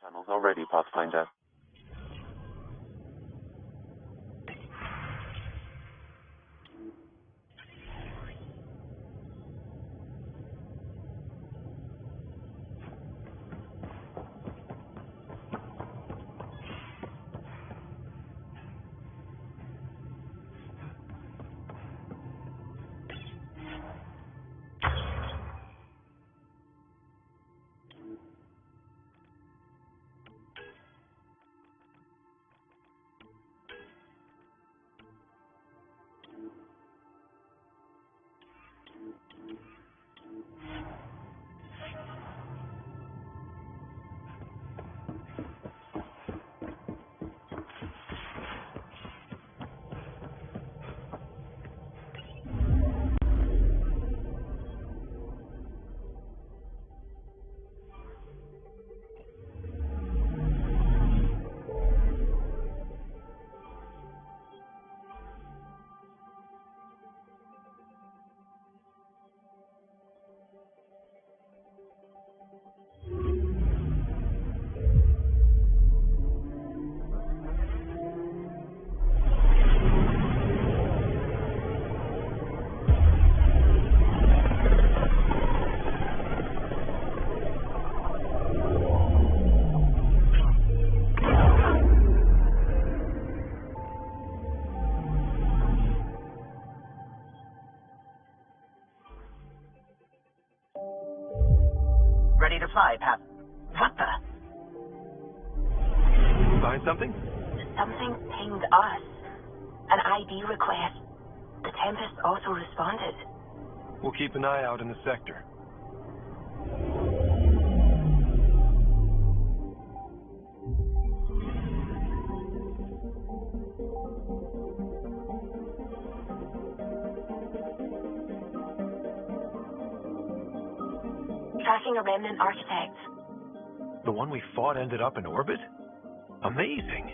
Channels already, Pathfinder. Ready to fly, Pat. What the? Find something? Something pinged us. An ID request. The Tempest also responded. We'll keep an eye out in the sector. Tracking a remnant artifact. The one we fought ended up in orbit? Amazing.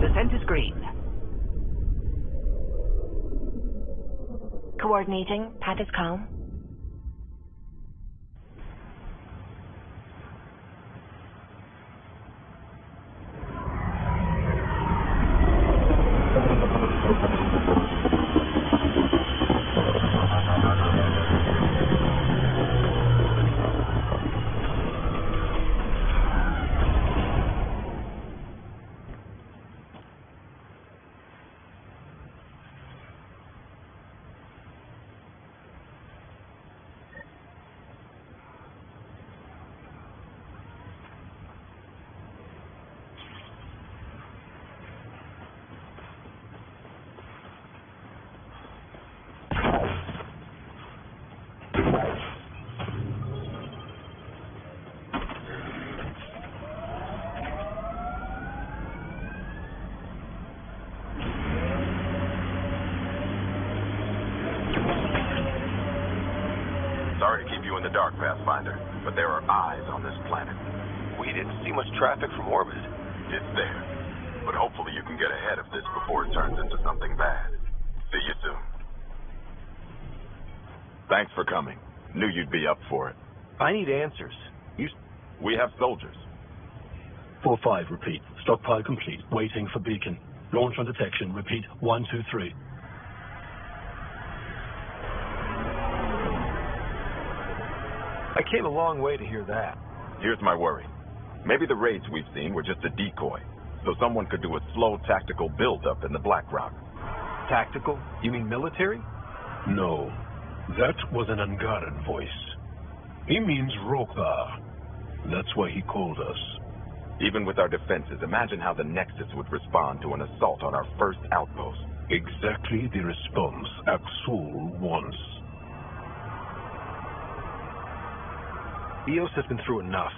The scent is green. Coordinating. Path is calm. Sorry to keep you in the dark, Pathfinder, but there are eyes on this planet. We didn't see much traffic from orbit. It's there, but hopefully you can get ahead of this before it turns into something bad. See you soon. Thanks for coming. Knew you'd be up for it. I need answers. We have soldiers. 4-5, repeat. Stockpile complete. Waiting for beacon. Launch on detection. Repeat. 1, 2, 3. I came a long way to hear that. Here's my worry. Maybe the raids we've seen were just a decoy, so someone could do a slow tactical build-up in the Black Rock. Tactical? You mean military? No. That was an Angaran voice. He means Roka. That's why he called us. Even with our defenses, imagine how the Nexus would respond to an assault on our first outpost. Exactly the response Aksul wants. EOS has been through enough.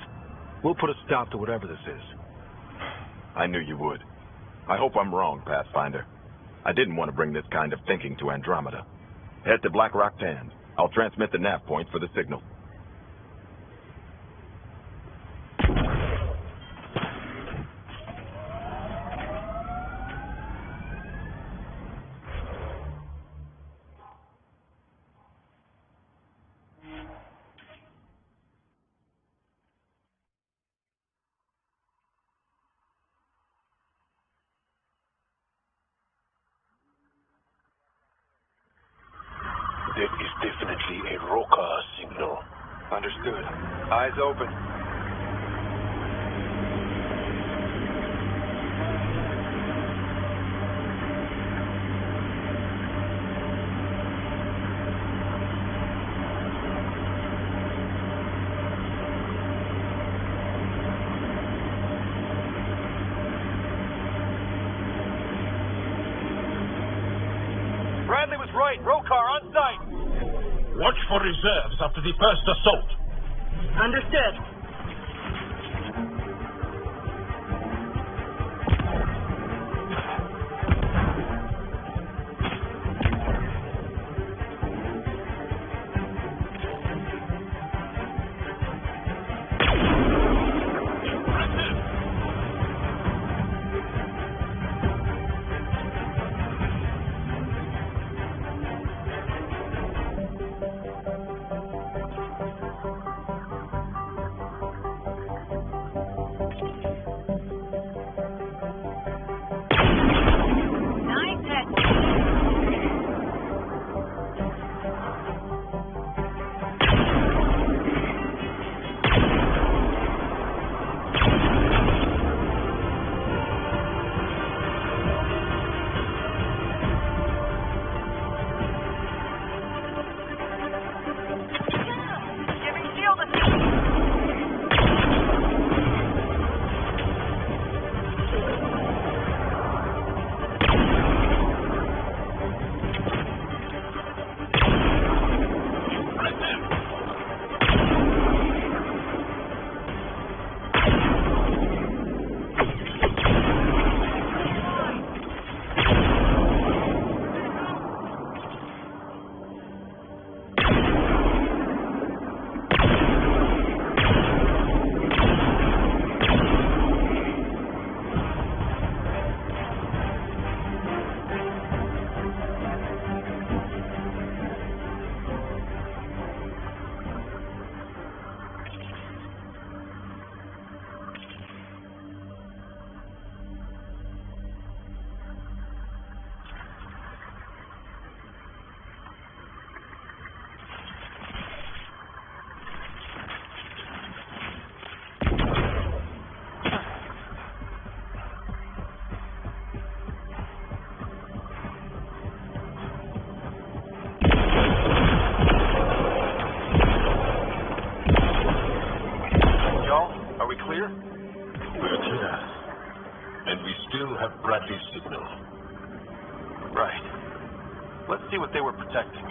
We'll put a stop to whatever this is. I knew you would. I hope I'm wrong, Pathfinder. I didn't want to bring this kind of thinking to Andromeda. Head to Black Rock Tand. I'll transmit the nav points for the signal. There is definitely a Roka signal. Understood. Eyes open. Bradley was right. Rokar on site. Watch for reserves after the first assault. Understood. Let's see what they were protecting.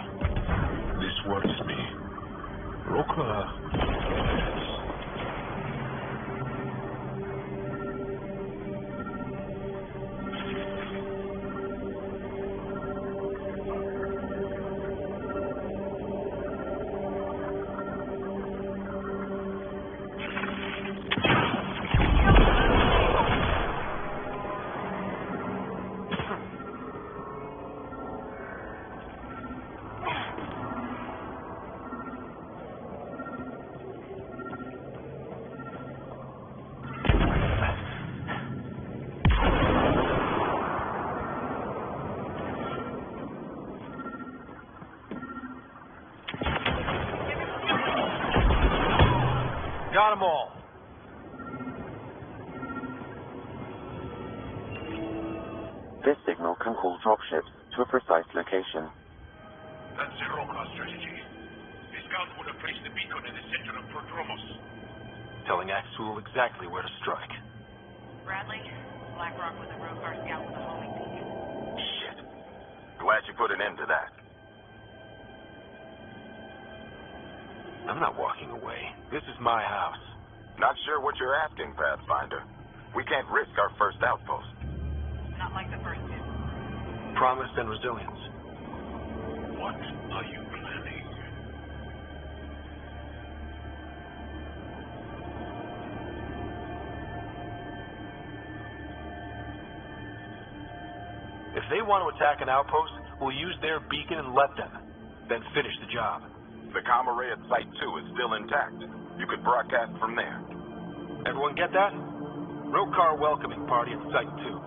This worries me. Roka. Got them all. This signal can call dropships to a precise location. That's the Roka strategy. The scouts would have placed the beacon in the center of Prodromos. Telling Axul exactly where to strike. Bradley, Blackrock was a Rokar scout with a homing beacon. Shit. Glad you put an end to that. I'm not walking away. This is my house. Not sure what you're asking, Pathfinder. We can't risk our first outpost. Not like the first two. Promise and resilience. What are you planning? If they want to attack an outpost, we'll use their beacon and let them. Then finish the job. The comm array at Site 2 is still intact. You could broadcast from there. Everyone get that? Rokar welcoming party at Site 2.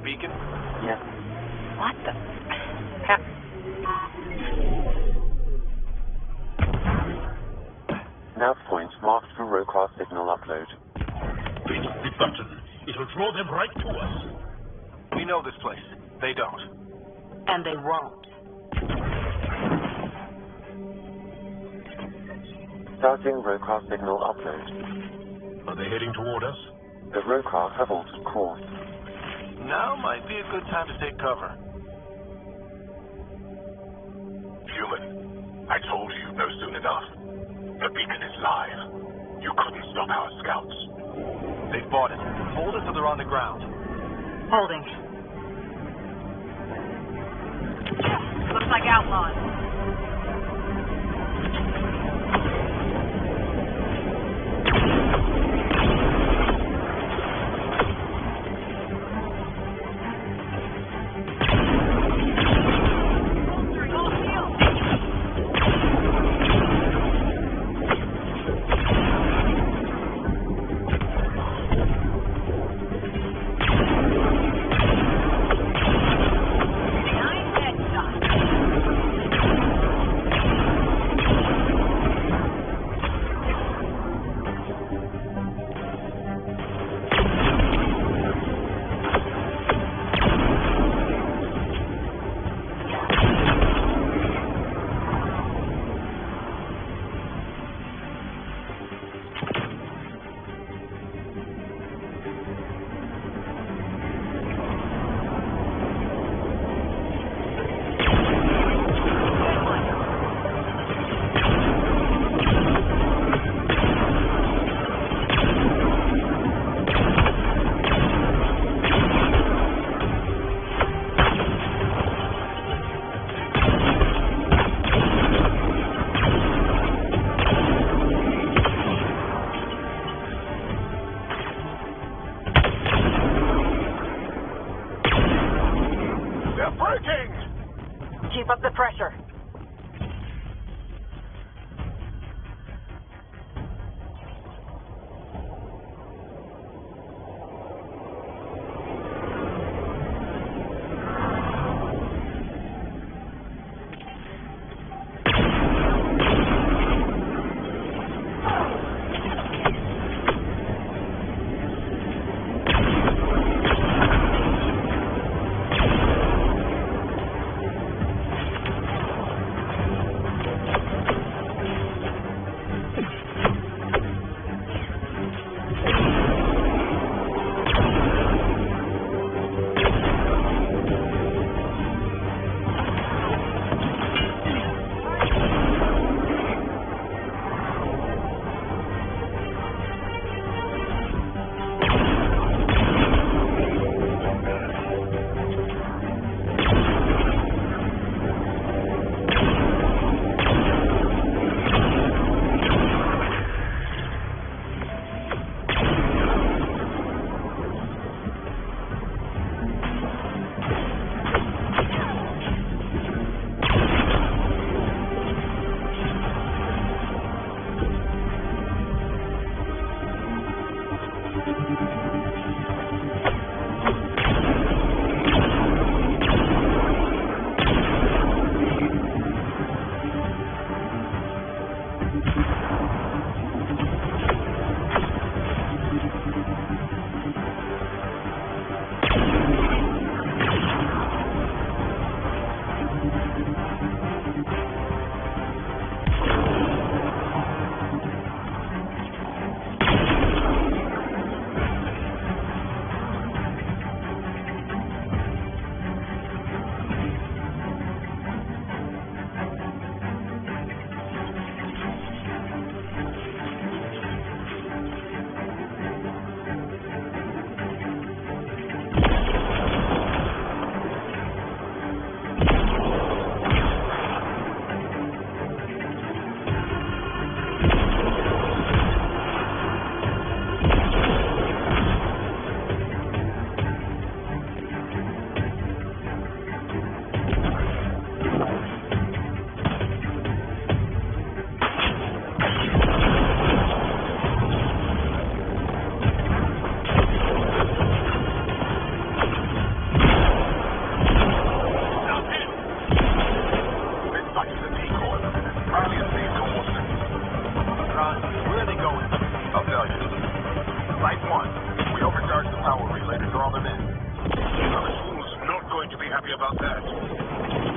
Beacon? Yes. What the? Nav point marked for Rokar signal upload. Hit the button. It'll draw them right to us. We know this place. They don't. And they won't. Starting Rokar signal upload. Are they heading toward us? The Rokar have altered course. Now might be a good time to take cover. Human, I told you you'd know soon enough. The beacon is live. You couldn't stop our scouts. They've bought it. Hold it till they're on the ground. Holding. Looks like outlaws. breaking! Keep up the pressure.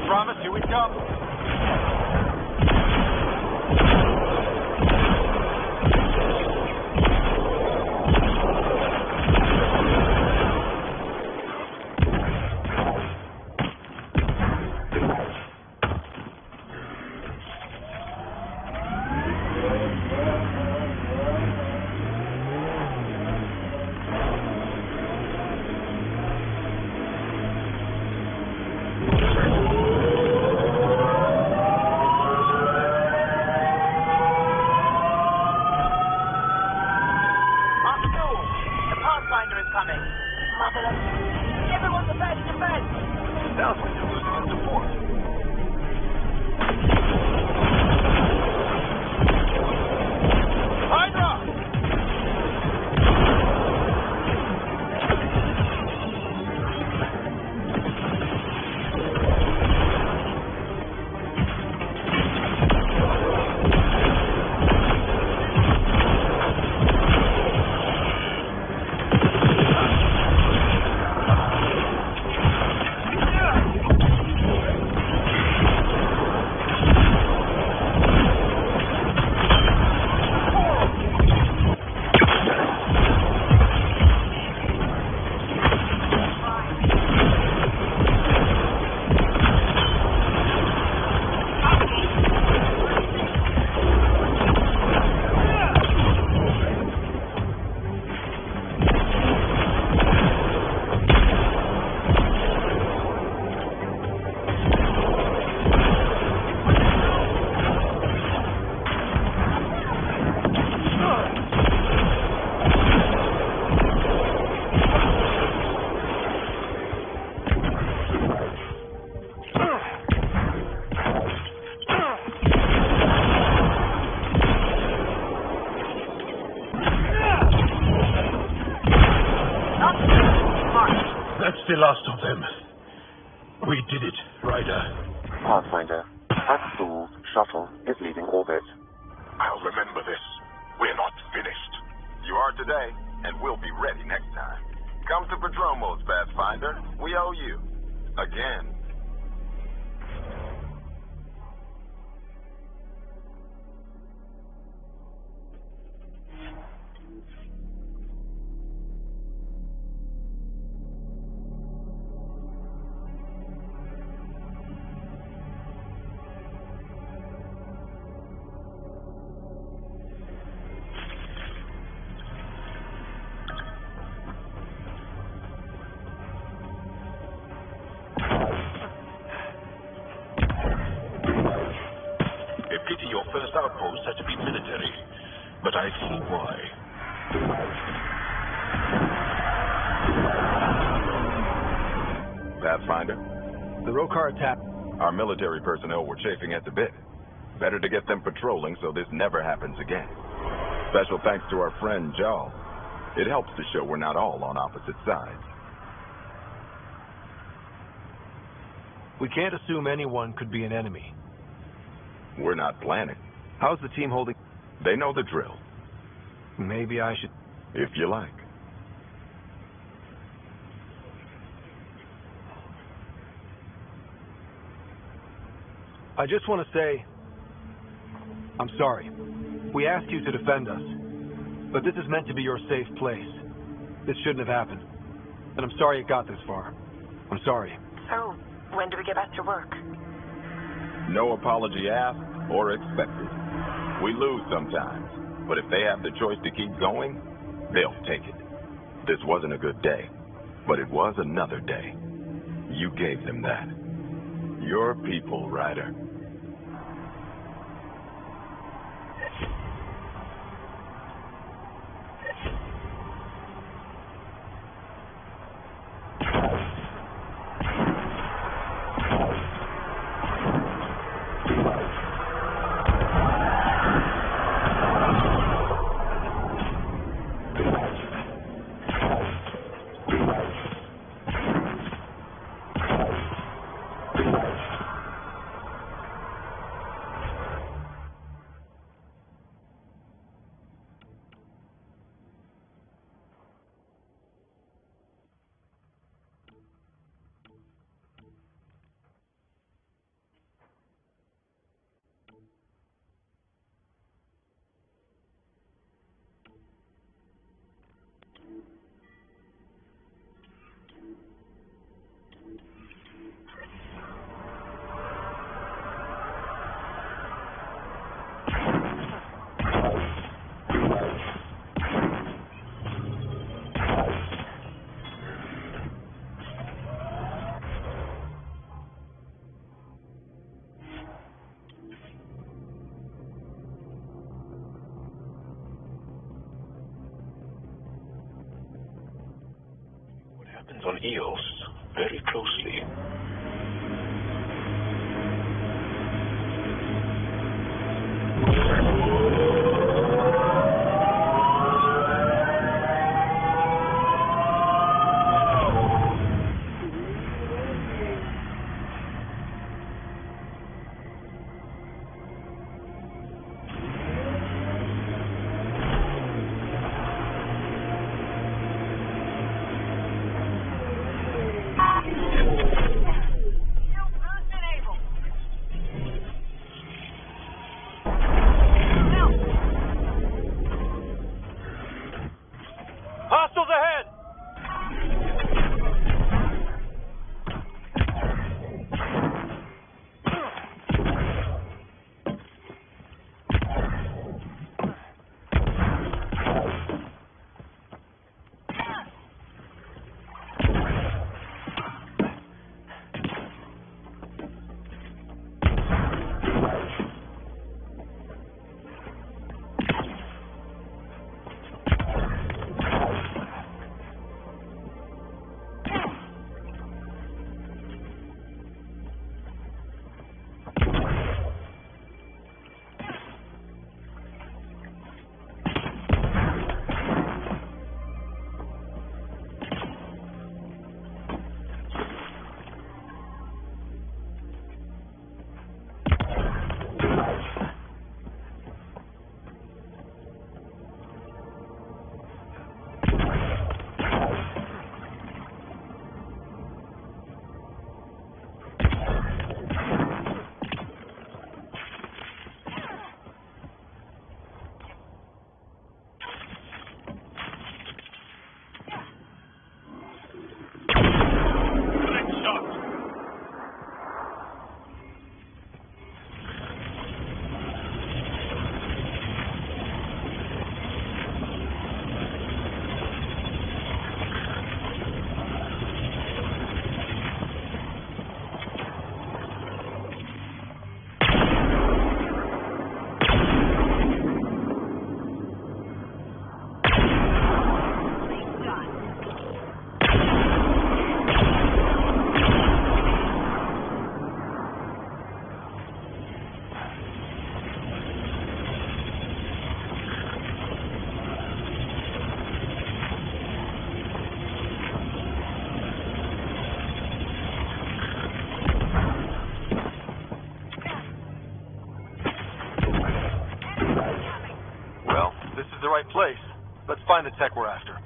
Promise, here we come. Sounds like you're losing your support. We did it, Ryder. Pathfinder, Axel's shuttle is leaving orbit. I'll remember this. We're not finished. You are today, and we'll be ready next time. Come to Prodromos, Pathfinder. We owe you. Again. A pity your first outpost had to be military, but I see why. Pathfinder, The Rokar attack. our military personnel were chafing at the bit. Better to get them patrolling so this never happens again. Special thanks to our friend Jarl. It helps to show we're not all on opposite sides. We can't assume anyone could be an enemy. We're not planning. How's the team holding? They know the drill, Maybe I should... if you like. I just want to say, I'm sorry. We asked you to defend us, but this is meant to be your safe place. This shouldn't have happened, and I'm sorry it got this far. I'm sorry. So, when do we get back to work? No apology asked or expected. We lose sometimes, but if they have the choice to keep going, they'll take it. This wasn't a good day, but it was another day. You gave them that. Your people, Ryder. Happens on Eos very closely. right place. Let's find the tech we're after.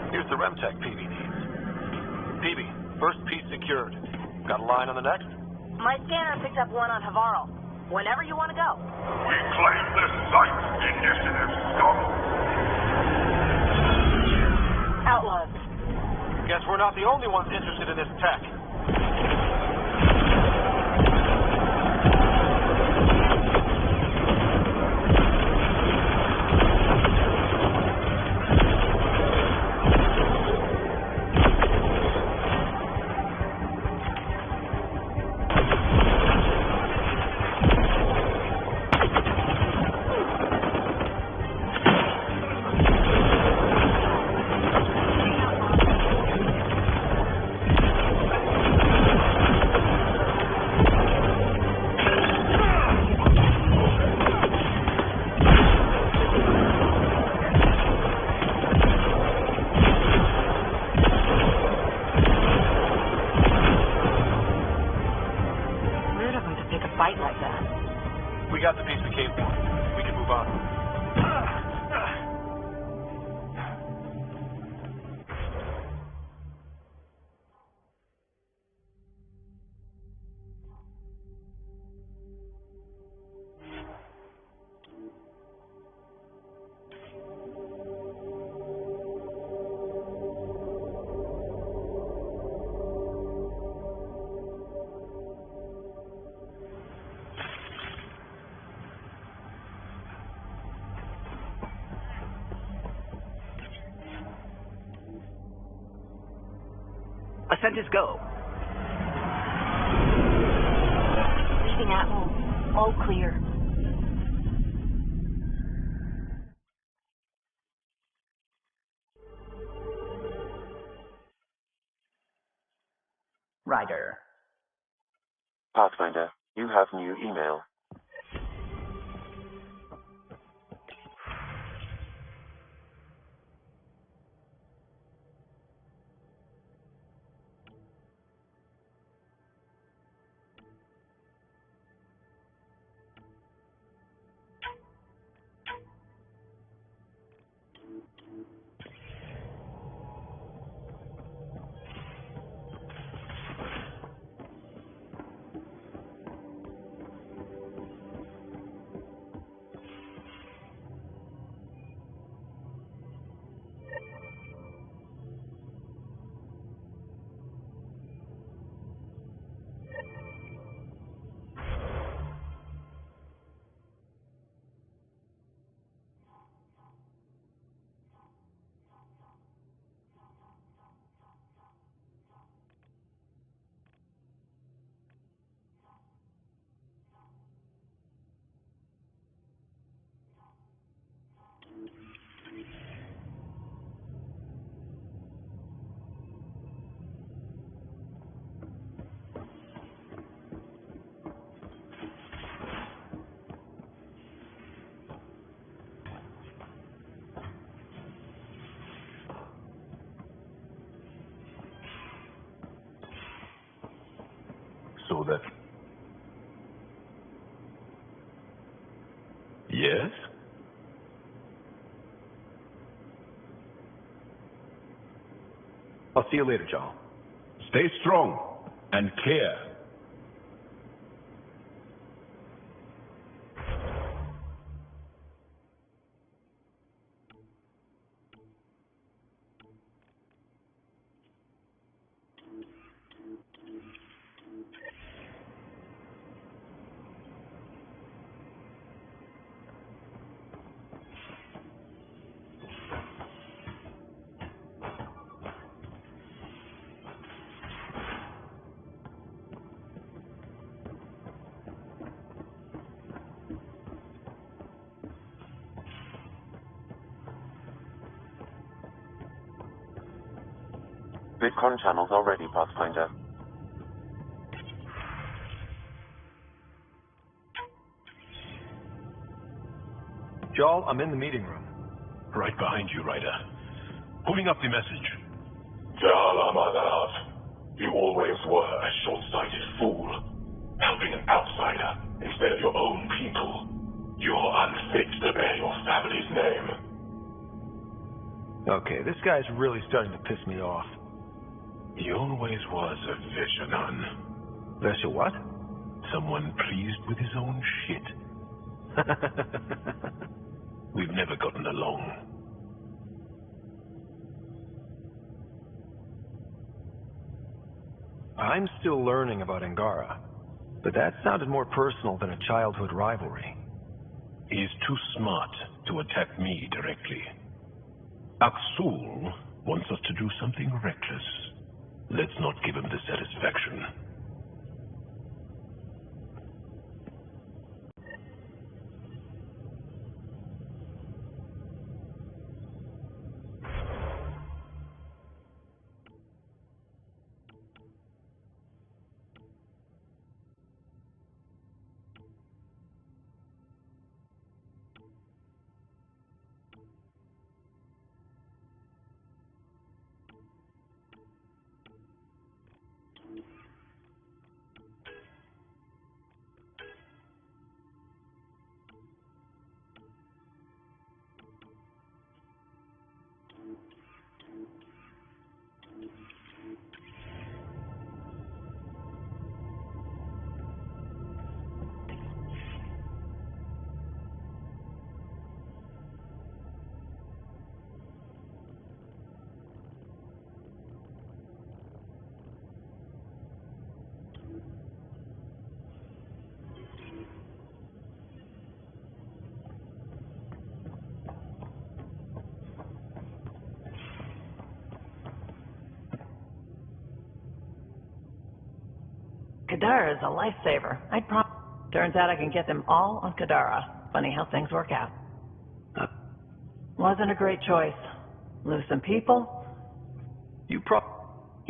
Here's the REM tech PB needs. PB, first piece secured. Got a line on the next? My scanner picked up one on Havarl. Whenever you want to go. We claim this site. Initiative stop. Outlaws. Guess we're not the only ones interested in this tech. We got the piece we came for. We can move on. Ascenders go. Leaving Atwell. All clear. Ryder. Pathfinder, you have new email. So that... Yes? I'll see you later, Joel. Stay strong and care. Bitcoin channels are ready, Pathfinder. Joel, I'm in the meeting room. Right behind you, Ryder. Pulling up the message. Jalamadav, you always were a short-sighted fool, helping an outsider instead of your own people. You're unfit to bear your family's name. Okay, this guy's really starting to piss me off. He always was a Veshanan. Vesha what? Someone pleased with his own shit. We've never gotten along. I'm still learning about Angara, but that sounded more personal than a childhood rivalry. He's too smart to attack me directly. Aksul wants us to do something reckless. Let's not give him the satisfaction. Kadara is a lifesaver. Turns out I can get them all on Kadara. Funny how things work out. Wasn't a great choice. Lose some people. You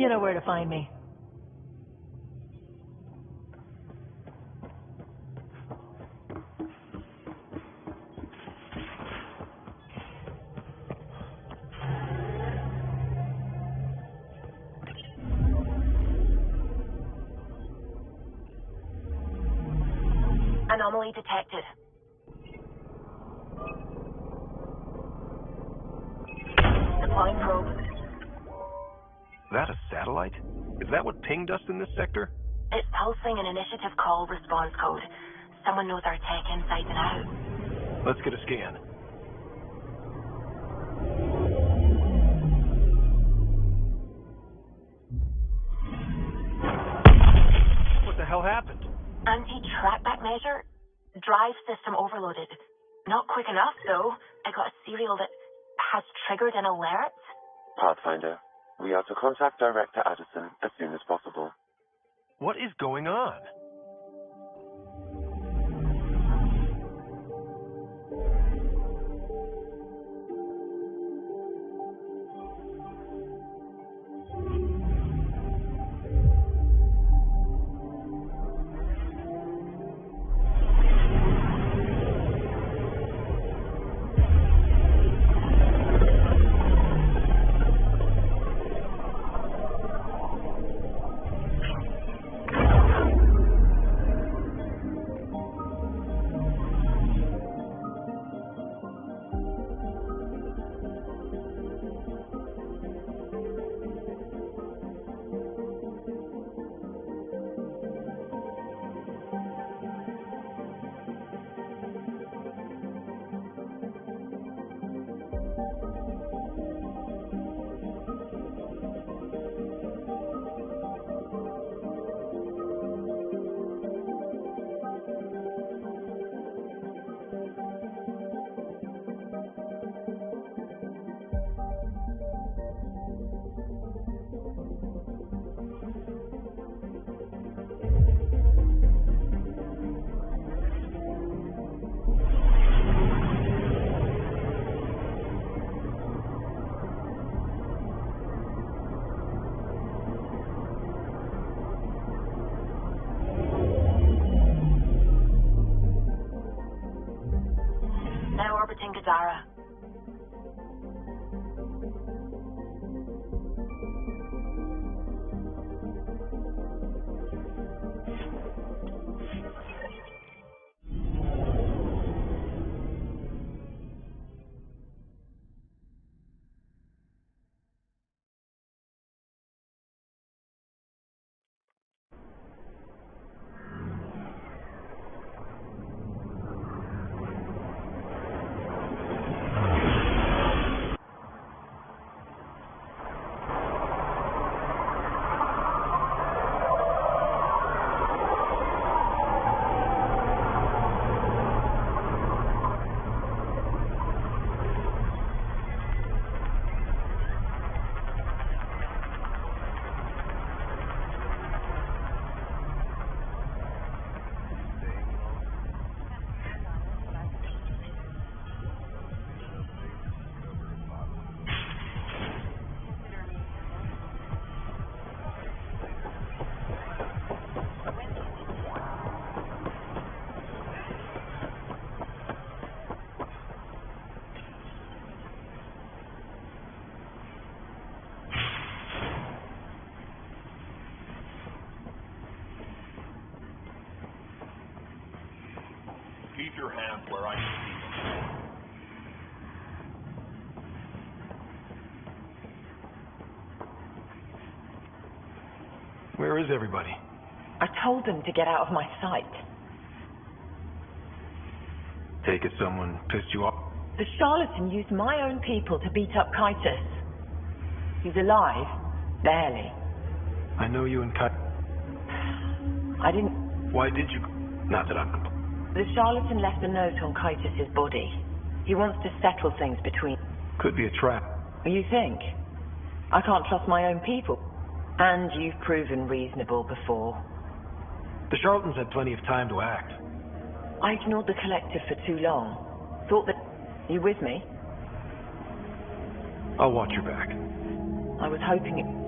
know where to find me. Anomaly detected. Deploying probe. That a satellite? Is that what pinged us in this sector? It's pulsing an initiative call response code. Someone knows our tech inside and out. Let's get a scan. What the hell happened? Anti-trackback measure? Drive system overloaded. Not quick enough, though. I got a serial that has triggered an alert. Pathfinder, we are to contact Director Addison as soon as possible. What is going on? Now orbiting Kadara. Keep your hands where I can see them. Where is everybody? I told them to get out of my sight. Take it someone pissed you off? The charlatan used my own people to beat up Titus. He's alive. Barely. I know you and Kai. I didn't... Why did you... Not that I'm... The charlatan left a note on Titus's body. He wants to settle things between... Could be a trap. You think? I can't trust my own people. And you've proven reasonable before. The charlatans had plenty of time to act. I ignored the collective for too long. Thought that... You with me? I'll watch your back. I was hoping it...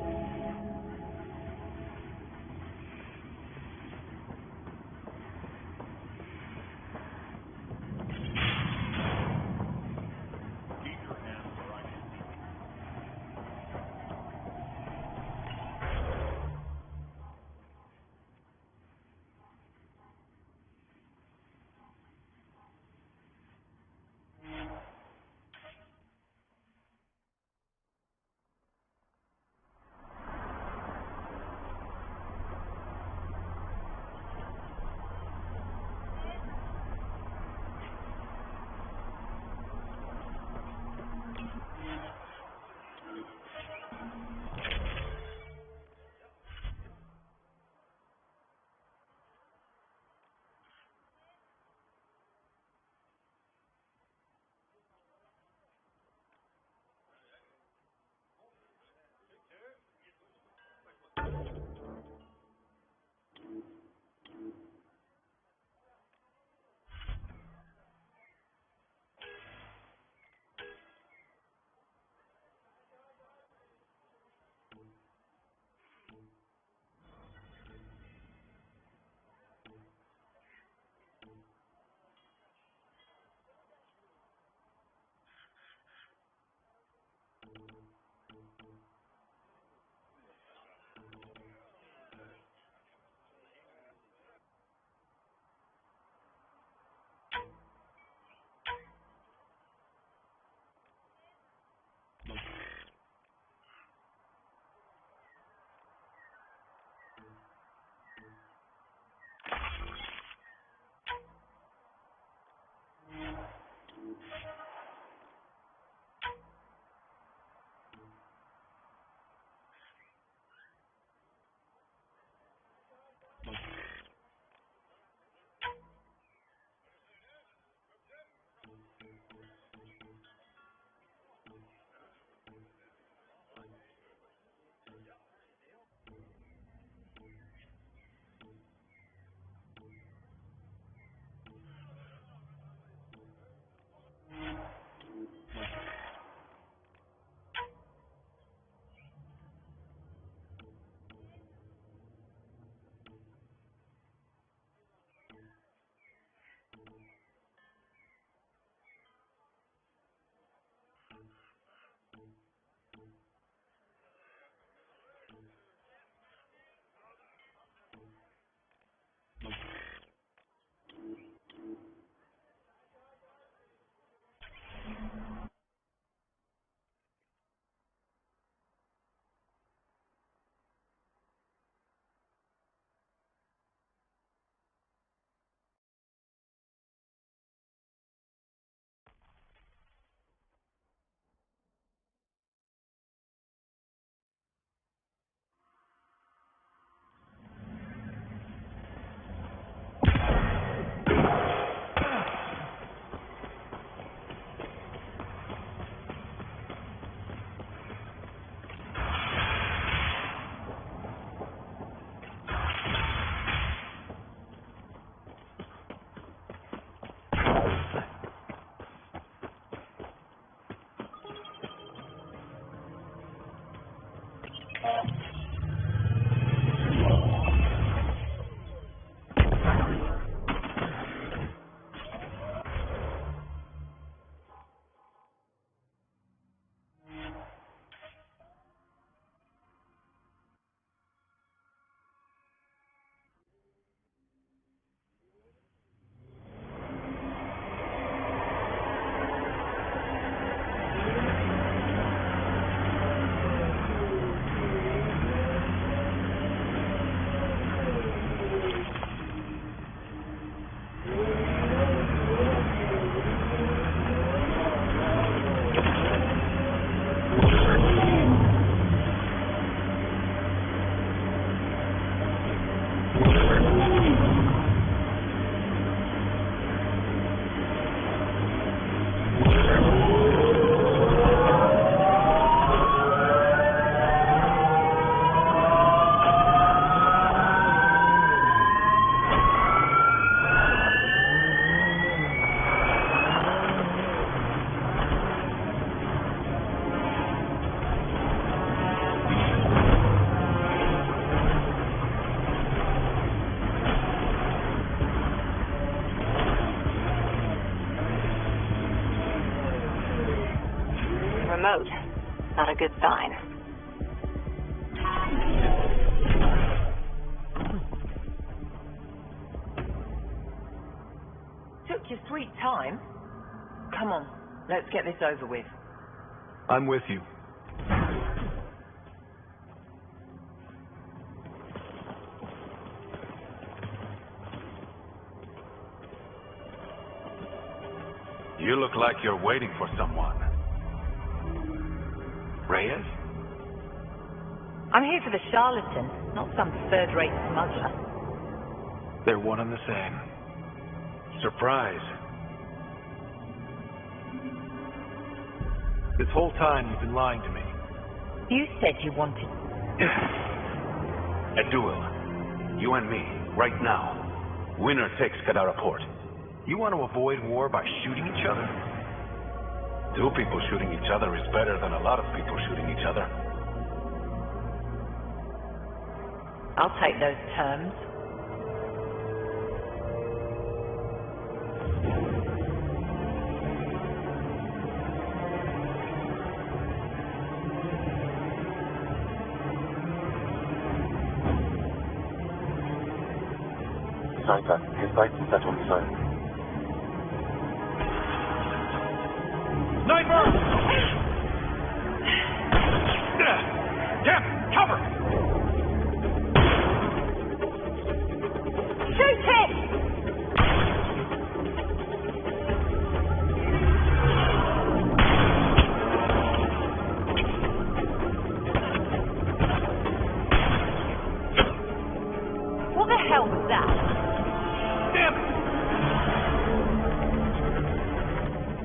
remote. Not a good sign. Took your sweet time. Come on, let's get this over with. I'm with you. You look like you're waiting for someone. Reyes? I'm here for the charlatan, not some third-rate smuggler. They're one and the same. Surprise. This whole time you've been lying to me. You said you wanted... A duel. You and me, right now. Winner takes Kadara Port. You want to avoid war by shooting each other? Two people shooting each other is better than a lot of people shooting each other. I'll take those terms. Sniper, his sights are set on the zone. Sniper! Damn! Cover! Shoot him! What the hell was that? Damn it!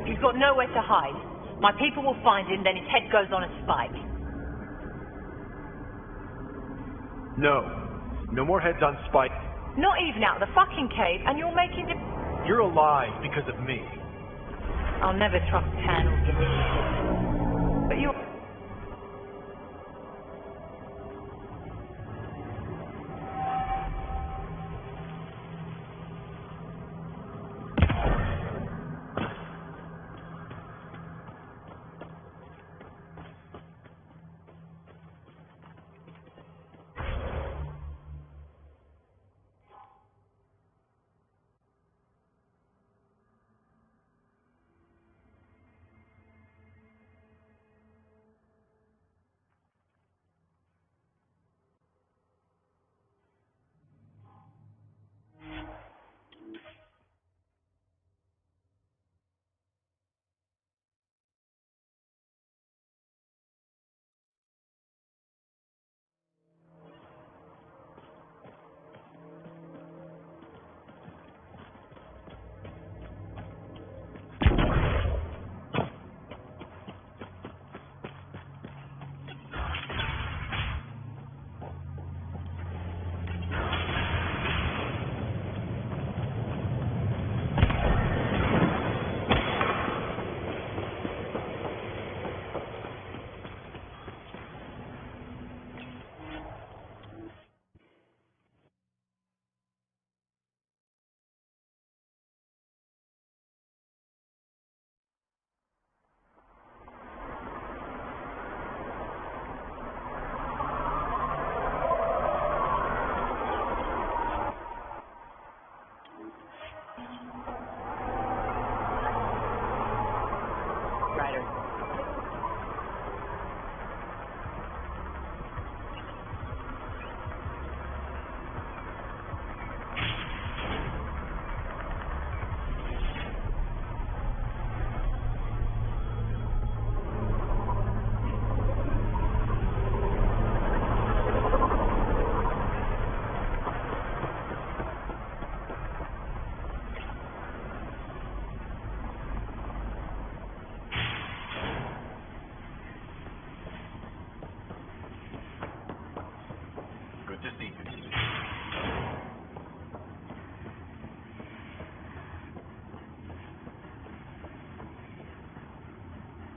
He's got nowhere to hide. My people will find him, then his head goes on a spike. No. No more heads on spike. Not even out of the fucking cave, and you're making the... You're alive because of me. I'll never trust Colonel's initiative. But you're...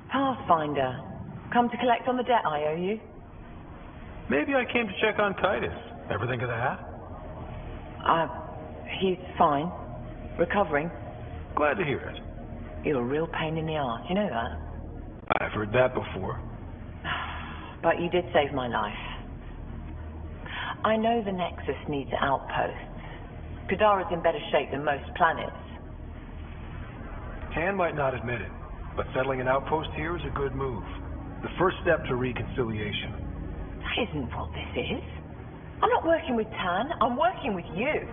Pathfinder. Come to collect on the debt I owe you? Maybe I came to check on Titus. Ever think of that? He's fine. Recovering. Glad to hear it. You're a real pain in the arse, you know that? I've heard that before. But you did save my life. I know the Nexus needs outposts. Kadara's in better shape than most planets. Han might not admit it, but settling an outpost here is a good move. The first step to reconciliation. That isn't what this is. I'm not working with Tan, I'm working with you.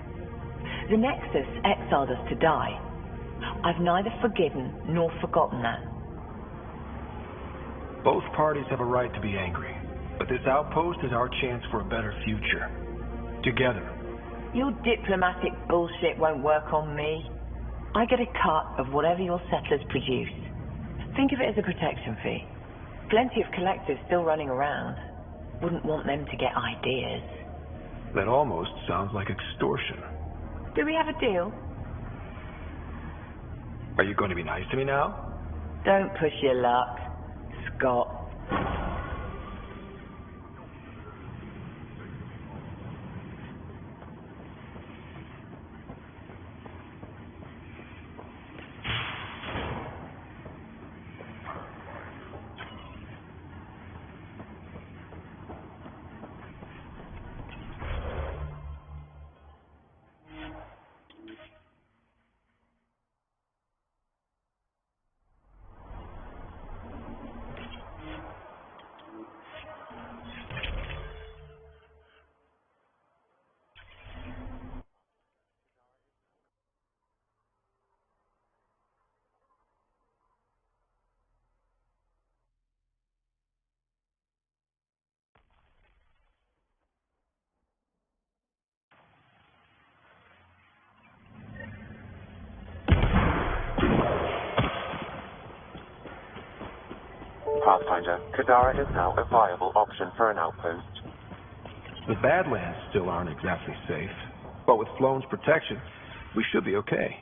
The Nexus exiled us to die. I've neither forgiven nor forgotten that. Both parties have a right to be angry, but this outpost is our chance for a better future. Together. Your diplomatic bullshit won't work on me. I get a cut of whatever your settlers produce. Think of it as a protection fee. Plenty of collectors still running around. Wouldn't want them to get ideas. That almost sounds like extortion. Do we have a deal? Are you going to be nice to me now? Don't push your luck, Scott. Pathfinder, Kadara is now a viable option for an outpost. The Badlands still aren't exactly safe, but with Floan's protection, we should be okay.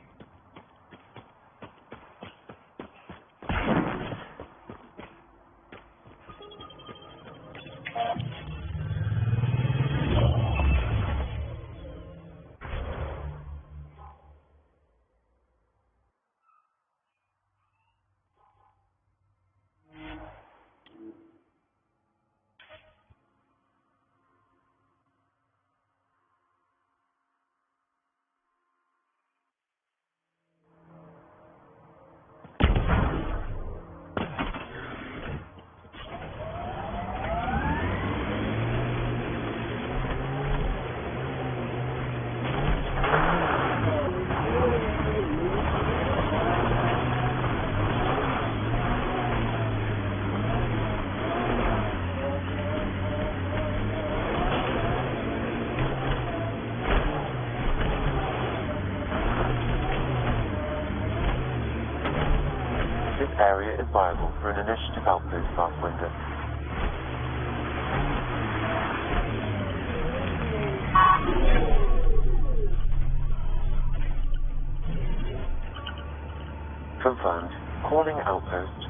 Area is viable for an initiative outpost, Pathfinder. Confirmed. Calling outpost.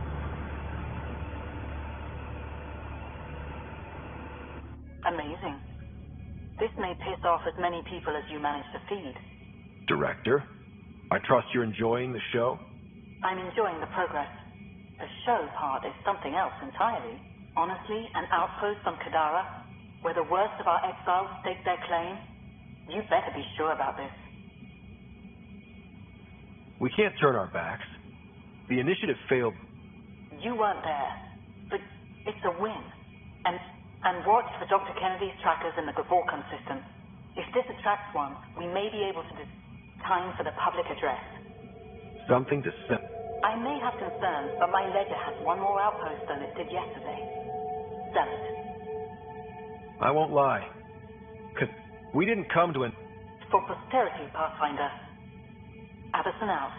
Amazing. This may piss off as many people as you manage to feed. Director, I trust you're enjoying the show? I'm enjoying the progress. The show part is something else entirely. Honestly, an outpost on Kadara, where the worst of our exiles stake their claim, you better be sure about this. We can't turn our backs. The initiative failed. You weren't there, but it's a win. And watch for Dr. Kennedy's trackers in the Gavorkon system. If this attracts one, we may be able to time for the public address. Something to say. I may have concerns, but my ledger has one more outpost than it did yesterday. Sell it. I won't lie. 'Cause we didn't come to an... For posterity, Pathfinder. Addison out.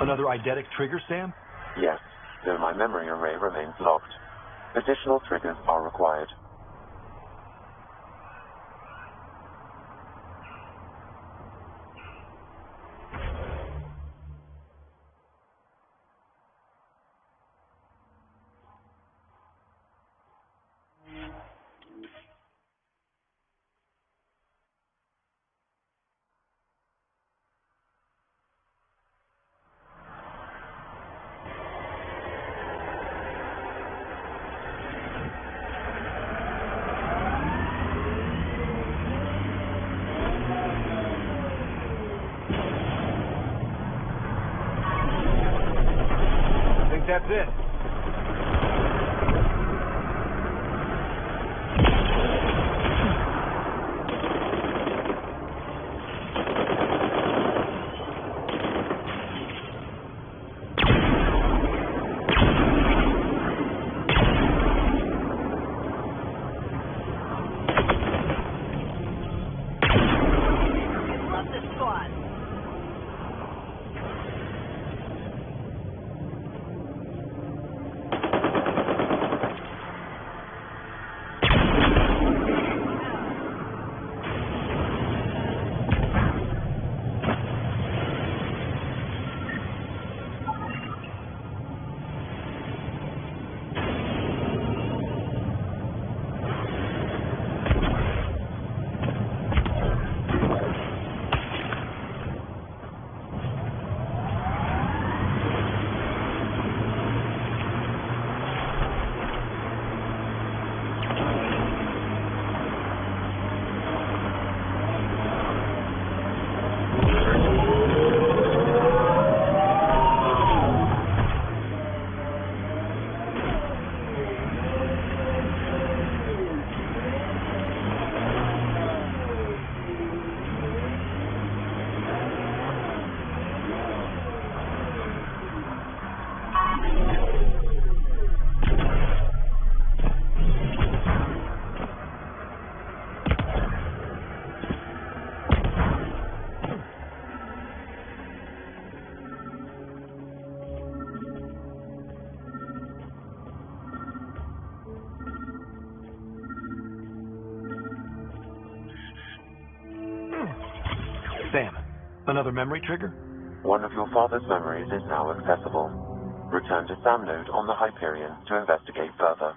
Another eidetic trigger, Sam? Yes, though my memory array remains locked. Additional triggers are required. That's it. Sam, another memory trigger? One of your father's memories is now accessible. Return to Sam Node on the Hyperion to investigate further.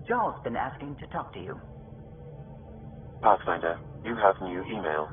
Joel's been asking to talk to you. Pathfinder, you have new email.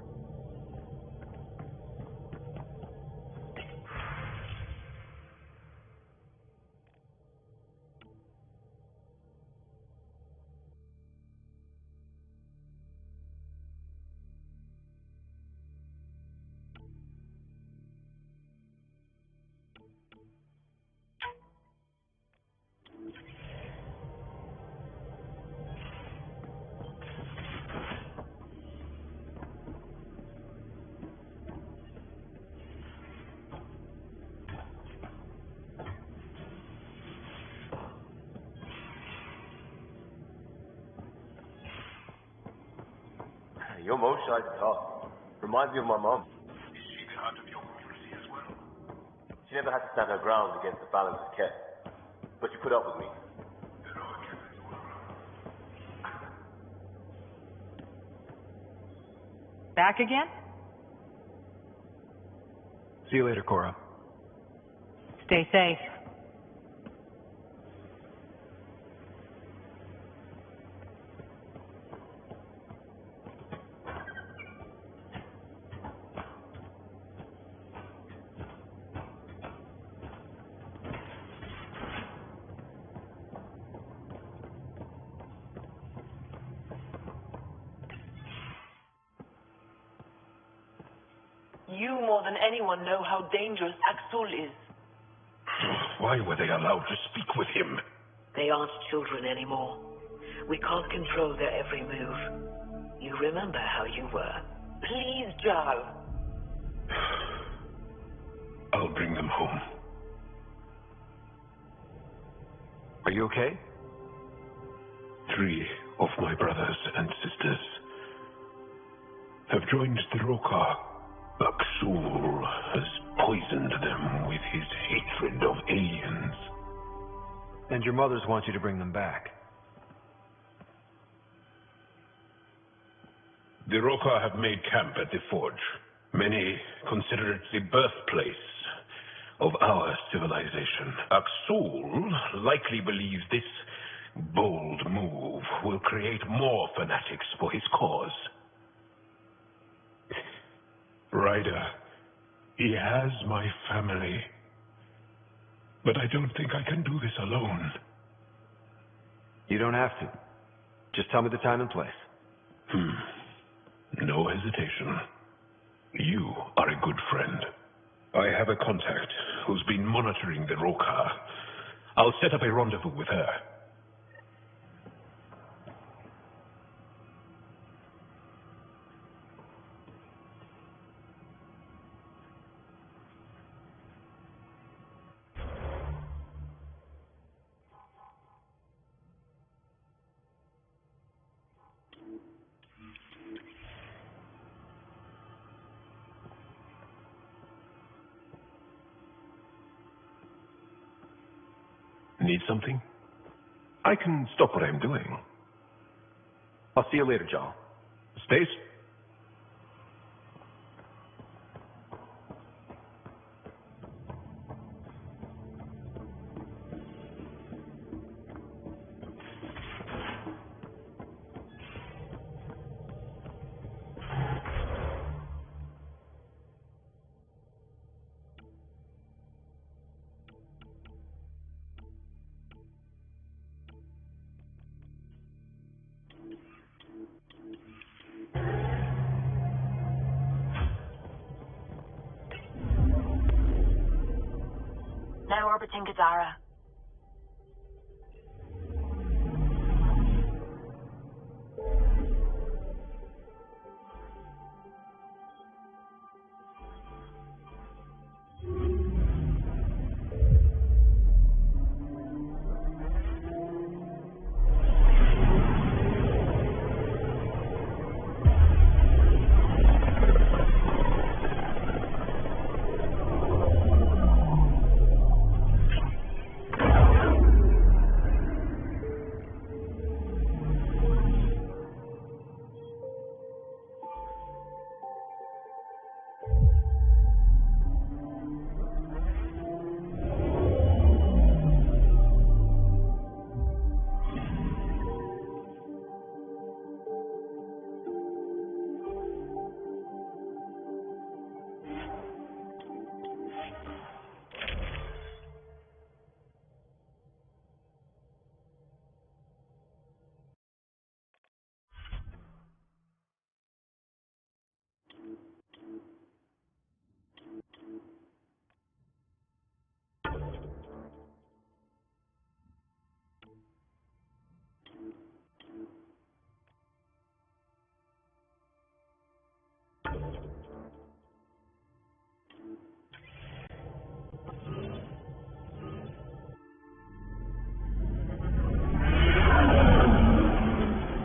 You're most shy to talk. Reminds me of my mom. Is she the heart of your community as well? She never had to stand her ground against the balance of Ket. But she put up with me. Back again? See you later, Cora. Stay safe. You more than anyone know how dangerous Axul is. Why were they allowed to speak with him? They aren't children anymore. We can't control their every move. You remember how you were. Please, Jal. I'll bring them home. Are you okay? 3 of my brothers and sisters have joined the Rokar. Axul has poisoned them with his hatred of aliens. And your mothers want you to bring them back. The Rokar have made camp at the Forge. Many consider it the birthplace of our civilization. Axul likely believes this bold move will create more fanatics for his cause. Ryder, he has my family. But I don't think I can do this alone. You don't have to. Just tell me the time and place. No hesitation. You are a good friend. I have a contact who's been monitoring the Rokar. I'll set up a rendezvous with her. Need something? I can stop what I'm doing. I'll see you later, Jal. Stace? Now orbiting Gadara.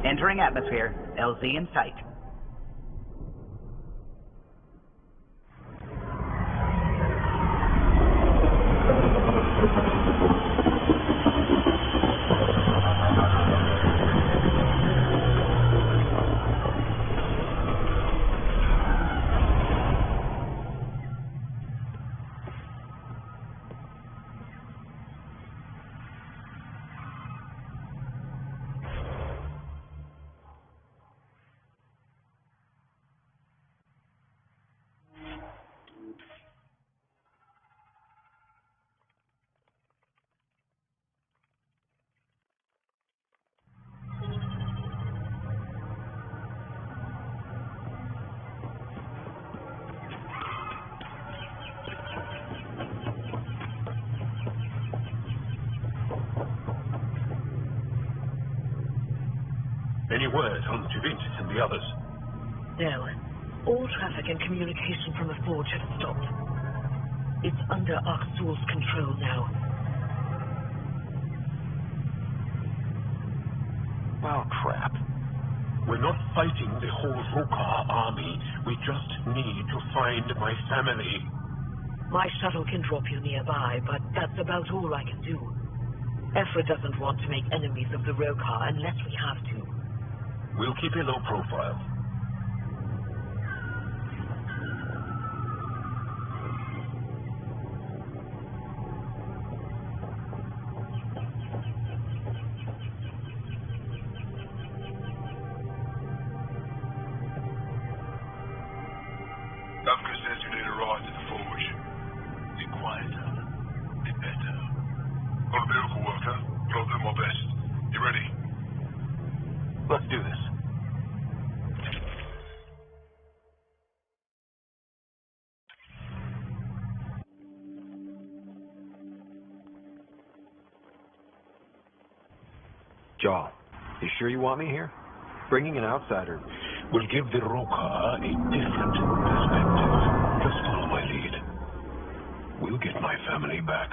Entering atmosphere. LZ in sight. Any word on Tuvint and the others? No. All traffic and communication from the forge have stopped. It's under Aksul's control now. Oh, crap. We're not fighting the whole Rokar army. We just need to find my family. My shuttle can drop you nearby, but that's about all I can do. Ephra doesn't want to make enemies of the Rokar unless we have to. We'll keep a low profile. Let's do this. Jaw, you sure you want me here? Bringing an outsider will give the Rokar a different perspective. Just follow my lead. We'll get my family back.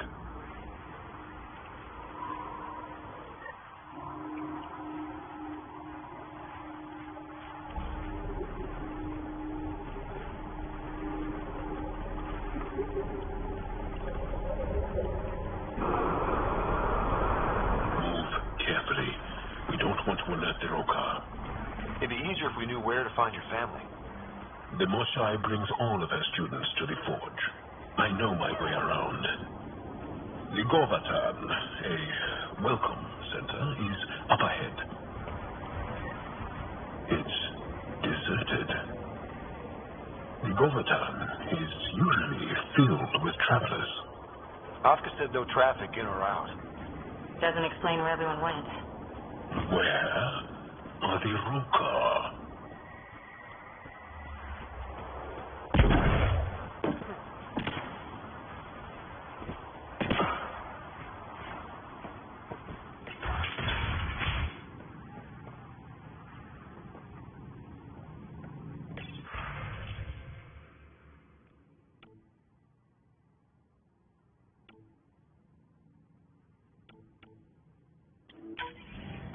It'd be easier if we knew where to find your family. The Moshae brings all of her students to the forge. I know my way around. The Govatan, a welcome center, is up ahead. It's deserted. The Govatan is usually filled with travelers. Afka said no traffic in or out. Doesn't explain where everyone went. Where are the Rokar?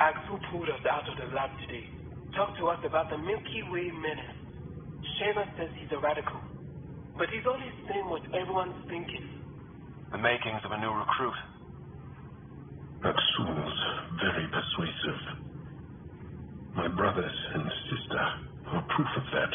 Axel pulled us out of the lab today. Talked to us about the Milky Way menace. Sheva says he's a radical, but he's only saying what everyone's thinking. The makings of a new recruit. Axul's very persuasive. My brothers and sister are proof of that.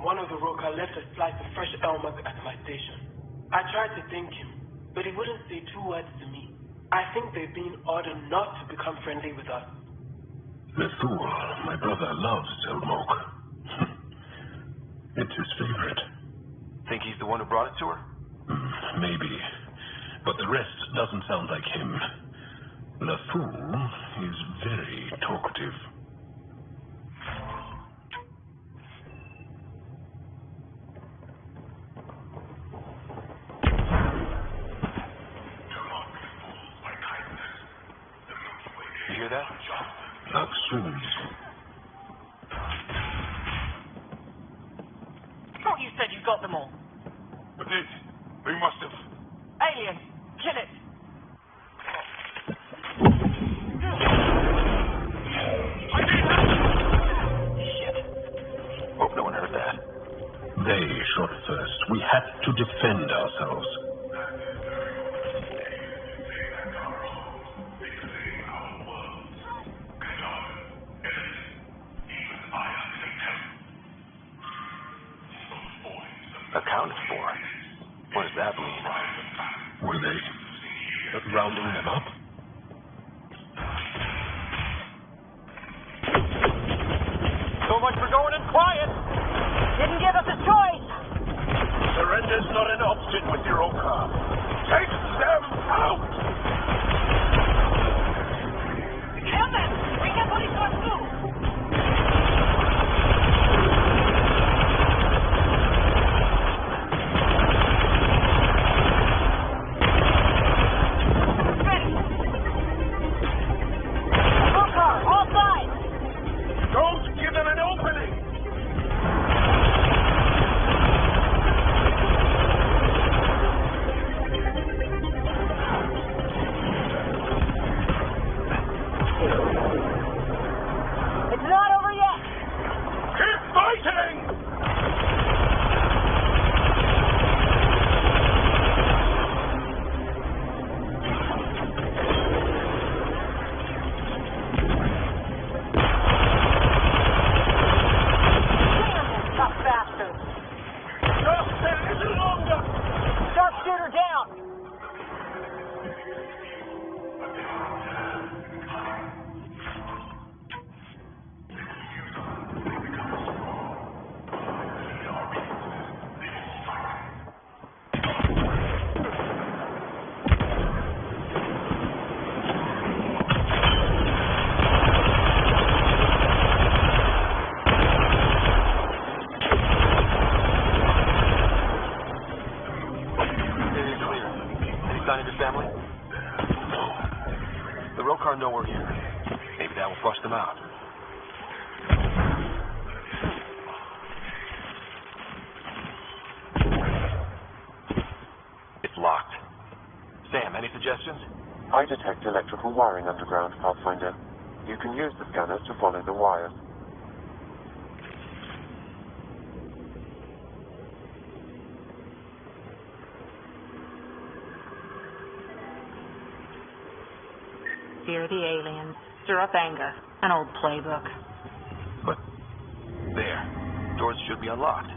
One of the Rokar left a slice of fresh almond at my station. I tried to thank him, but he wouldn't say two words to me. I think they've been ordered not to become friendly with us. Lethul, my brother, loves Elmok. It's his favorite. Think he's the one who brought it to her? Maybe. But the rest doesn't sound like him. Lethul is very talkative. You hear that? Axul. Thought you said you got them all. I did. We must have. Alien, kill it. Shit. Hope no one heard that. They shot first. We had to defend ourselves. Accounted for? What does that mean? railcar nowhere here. Maybe that will flush them out. It's locked. Sam, any suggestions? I detect electrical wiring underground, Pathfinder. You can use the scanners to follow the wires. Fear the aliens. Stir up anger. An old playbook. But there. Doors should be unlocked.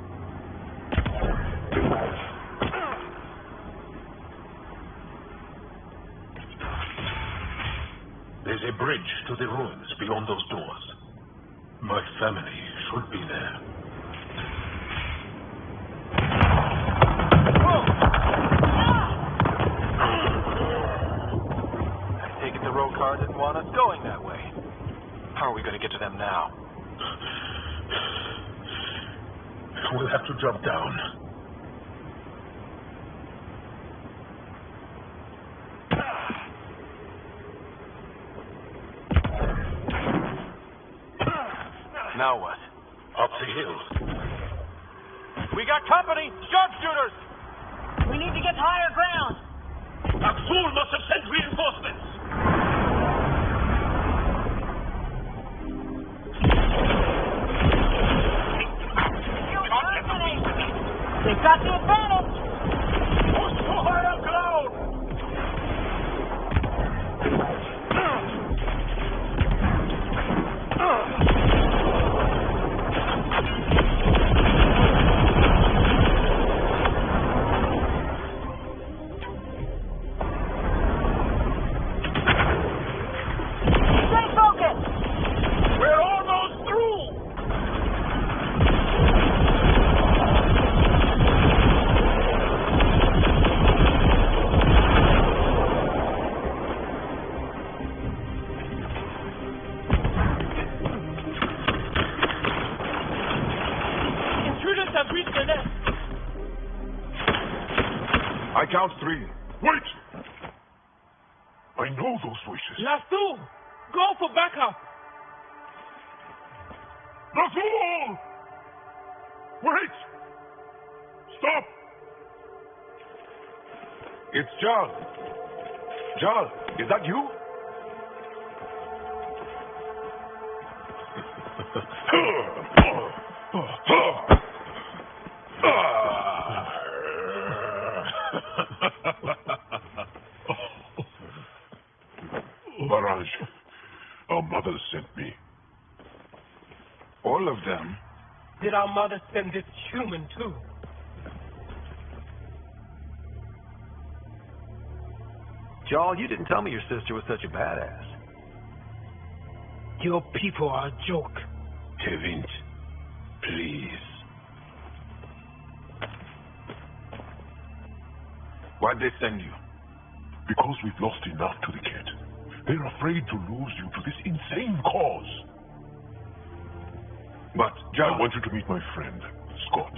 There's a bridge to the ruins beyond those doors. My family should be there. I take it the road car didn't want us going that way. How are we going to get to them now? We'll have to jump down. Now what? Up the hill. We got company! Sharpshooters! We need to get higher ground! Aksul must have sent reinforcements! They've got the advantage! Push to higher ground! Stay focused! We're almost through! Intruders have reached the nest. I count 3. Wait! I know those voices. Lasso! Go for backup! Rasul! Wait! Stop! It's Jal. Jal, is that you? Barrage, our mothers sent me. All of them? Did our mother send this human too? Jarl, you didn't tell me your sister was such a badass. Your people are a joke. Tevint, please. Why'd they send you? Because we've lost enough to the kid. They're afraid to lose you to this insane cause. But, Jal, I want you to meet my friend, Scott,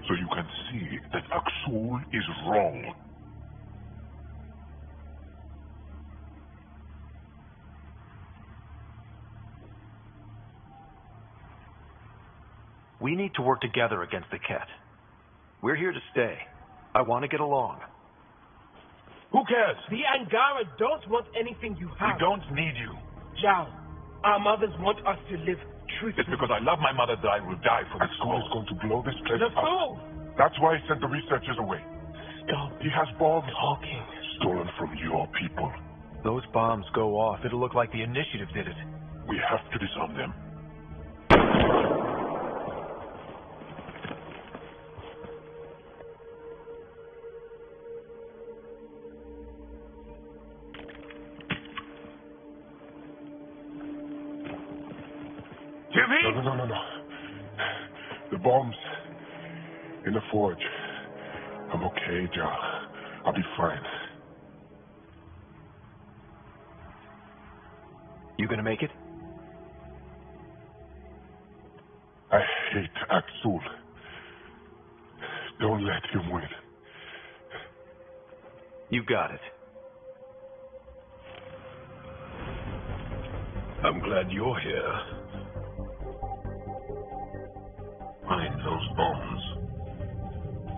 so you can see that Aksul is wrong. We need to work together against the Ket. We're here to stay. I want to get along. Who cares? The Angara don't want anything you have. We don't need you. Zhao, our mothers want us to live truthfully. It's because I love my mother that I will die for this cause. Is going to blow this place The up. fool! That's why he sent the researchers away. Stop. He has bombs Talking. stolen from your people. Those bombs go off, it'll look like the initiative did it. We have to disarm them. No. The bombs in the forge. I'm okay, Jal. I'll be fine. You gonna make it? I hate Aksul. Don't let him win. You got it. I'm glad you're here. Find those bombs.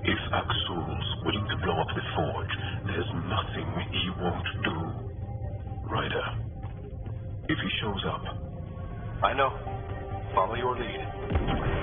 If Axul's willing to blow up the forge, there's nothing he won't do. Ryder, if he shows up... I know. Follow your lead.